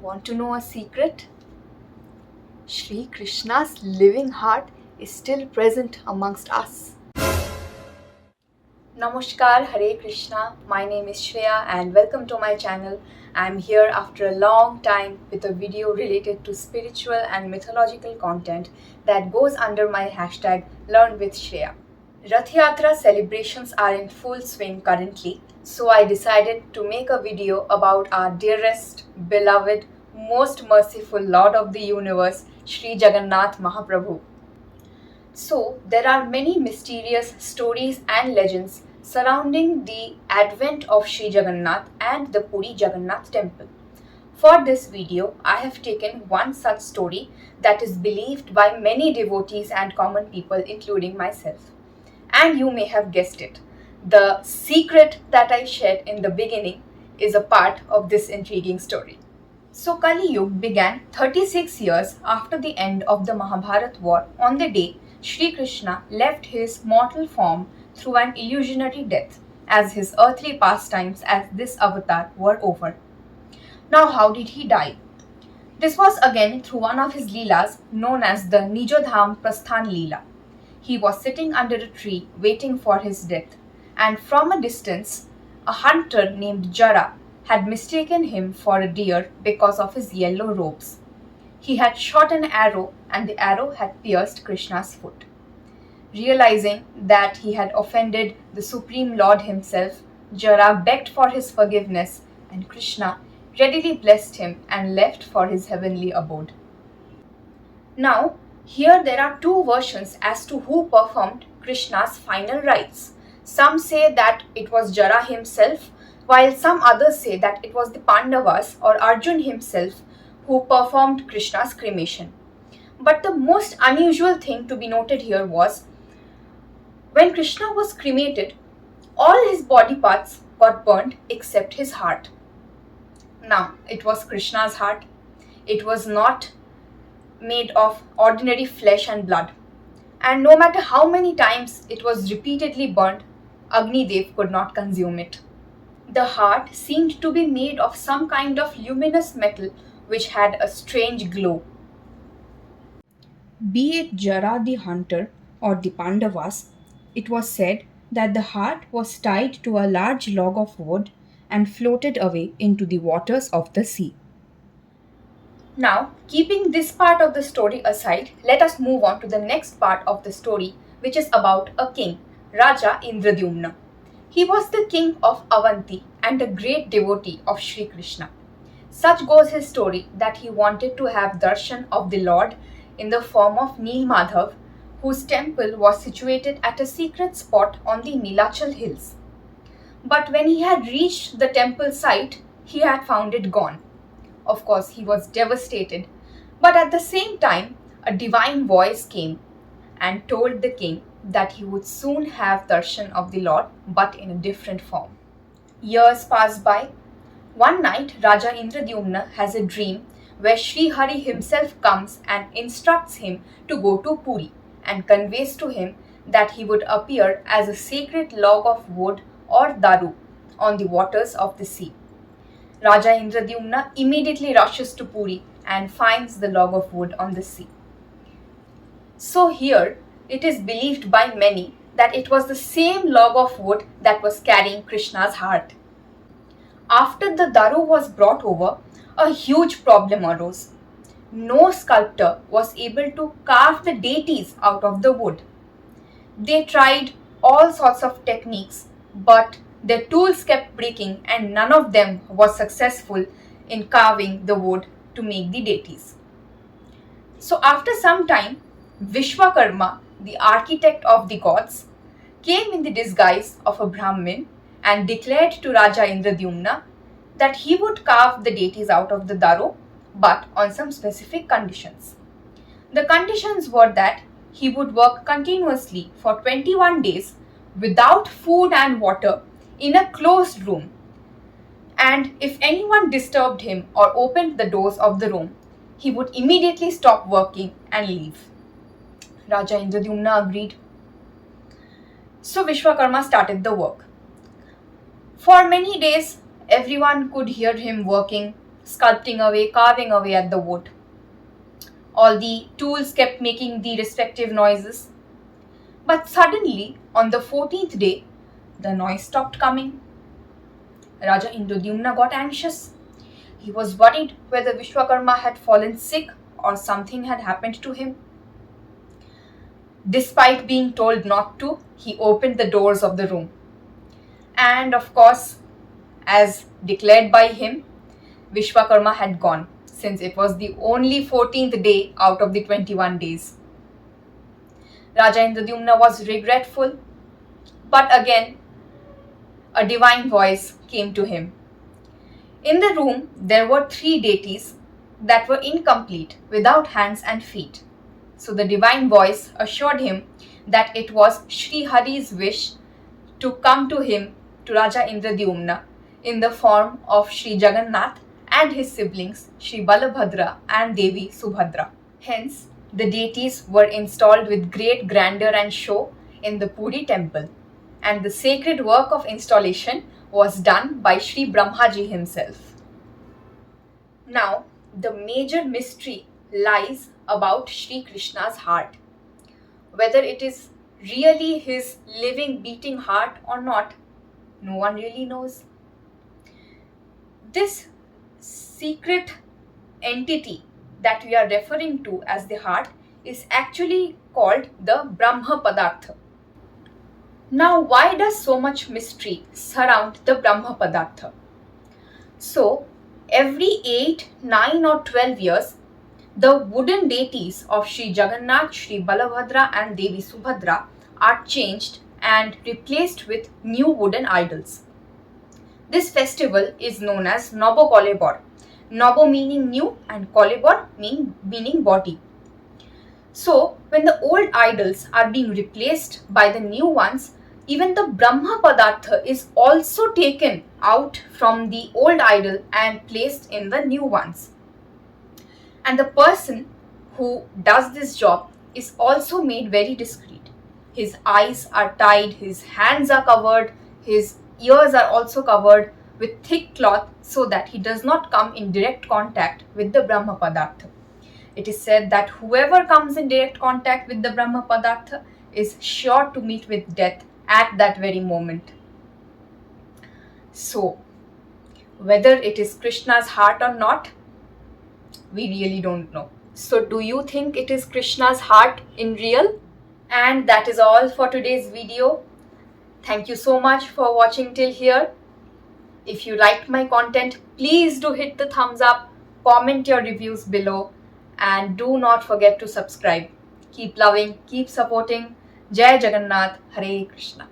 Want to know a secret? Shri Krishna's living heart is still present amongst us. Namaskar, Hare Krishna. My name is Shreya and welcome to my channel. I'm here after a long time with a video related to spiritual and mythological content that goes under my hashtag Learn with Shreya. Rath Yatra celebrations are in full swing currently, so I decided to make a video about our dearest, beloved, most merciful Lord of the Universe, Sri Jagannath Mahaprabhu. So, there are many mysterious stories and legends surrounding the advent of Sri Jagannath and the Puri Jagannath temple. For this video, I have taken one such story that is believed by many devotees and common people, including myself. And you may have guessed it. The secret that I shared in the beginning is a part of this intriguing story. So Kali Yuga began 36 years after the end of the Mahabharat war on the day Sri Krishna left his mortal form through an illusionary death, as his earthly pastimes as this avatar were over. Now how did he die? This was again through one of his leelas known as the Nijodham Prasthan Leela. He was sitting under a tree waiting for his death, and from a distance, a hunter named Jara had mistaken him for a deer because of his yellow robes. He had shot an arrow, and the arrow had pierced Krishna's foot. Realizing that he had offended the Supreme Lord himself, Jara begged for his forgiveness, and Krishna readily blessed him and left for his heavenly abode. Now, here there are two versions as to who performed Krishna's final rites. Some say that it was Jara himself, while some others say that it was the Pandavas or Arjun himself who performed Krishna's cremation. But the most unusual thing to be noted here was when Krishna was cremated, all his body parts got burnt except his heart. Now, it was Krishna's heart. It was not made of ordinary flesh and blood. And no matter how many times it was repeatedly burnt, Agni Dev could not consume it. The heart seemed to be made of some kind of luminous metal which had a strange glow. Be it Jara the hunter or the Pandavas, it was said that the heart was tied to a large log of wood and floated away into the waters of the sea. Now, keeping this part of the story aside, let us move on to the next part of the story, which is about a king, Raja Indradyumna. He was the king of Avanti and a great devotee of Sri Krishna. Such goes his story that he wanted to have darshan of the Lord in the form of Nilmadhav, whose temple was situated at a secret spot on the Nilachal hills. But when he had reached the temple site, he had found it gone. Of course, he was devastated, but at the same time, a divine voice came and told the king that he would soon have darshan of the Lord, but in a different form. Years passed by. One night, Raja Indradyumna has a dream where Sri Hari himself comes and instructs him to go to Puri and conveys to him that he would appear as a sacred log of wood or daru on the waters of the sea. Raja Indradyumna immediately rushes to Puri and finds the log of wood on the sea. So here, it is believed by many that it was the same log of wood that was carrying Krishna's heart. After the daru was brought over, a huge problem arose. No sculptor was able to carve the deities out of the wood. They tried all sorts of techniques, but their tools kept breaking and none of them was successful in carving the wood to make the deities. So after some time, Vishwakarma, the architect of the gods, came in the disguise of a Brahmin and declared to Raja Indradyumna that he would carve the deities out of the daru, but on some specific conditions. The conditions were that he would work continuously for 21 days without food and water in a closed room, and if anyone disturbed him or opened the doors of the room, he would immediately stop working and leave. Raja Indradyumna agreed. So Vishwakarma started the work. For many days, everyone could hear him working sculpting away, carving away at the wood. All the tools kept making the respective noises. But suddenly, on the 14th day, the noise stopped coming. Raja Indradyumna got anxious. He was worried whether Vishwakarma had fallen sick or something had happened to him. Despite being told not to, he opened the doors of the room. And of course, as declared by him, Vishwakarma had gone, since it was the only 14th day out of the 21 days. Raja Indradyumna was regretful, but again, a divine voice came to him. In the room, there were 3 deities that were incomplete, without hands and feet. So the divine voice assured him that it was Sri Hari's wish to come to him, to Raja Indradyumna, in the form of Sri Jagannath and his siblings Sri Balabhadra and Devi Subhadra. Hence, the deities were installed with great grandeur and show in the Puri temple, and the sacred work of installation was done by Sri Brahmaji himself. Now, the major mystery lies about Sri Krishna's heart. Whether it is really his living, beating heart or not, no one really knows. This secret entity that we are referring to as the heart is actually called the Brahma Padartha. Now, why does so much mystery surround the Brahma Padartha? So, every 8, 9 or 12 years, the wooden deities of Sri Jagannath, Sri Balabhadra and Devi Subhadra are changed and replaced with new wooden idols. This festival is known as Nobo Kolebor. Nobo meaning new and Kolebor meaning body. So, when the old idols are being replaced by the new ones, even the Brahma Padartha is also taken out from the old idol and placed in the new ones. And the person who does this job is also made very discreet. His eyes are tied, his hands are covered, his ears are also covered with thick cloth so that he does not come in direct contact with the Brahma Padartha. It is said that whoever comes in direct contact with the Brahma Padartha is sure to meet with death at that very moment. So, whether it is Krishna's heart or not, we really don't know. So, do you think it is Krishna's heart in real? And that is all for today's video. Thank you so much for watching till here. If you liked my content, please do hit the thumbs up, comment your reviews below, and do not forget to subscribe. Keep loving, keep supporting. Jai Jagannath, Hare Krishna.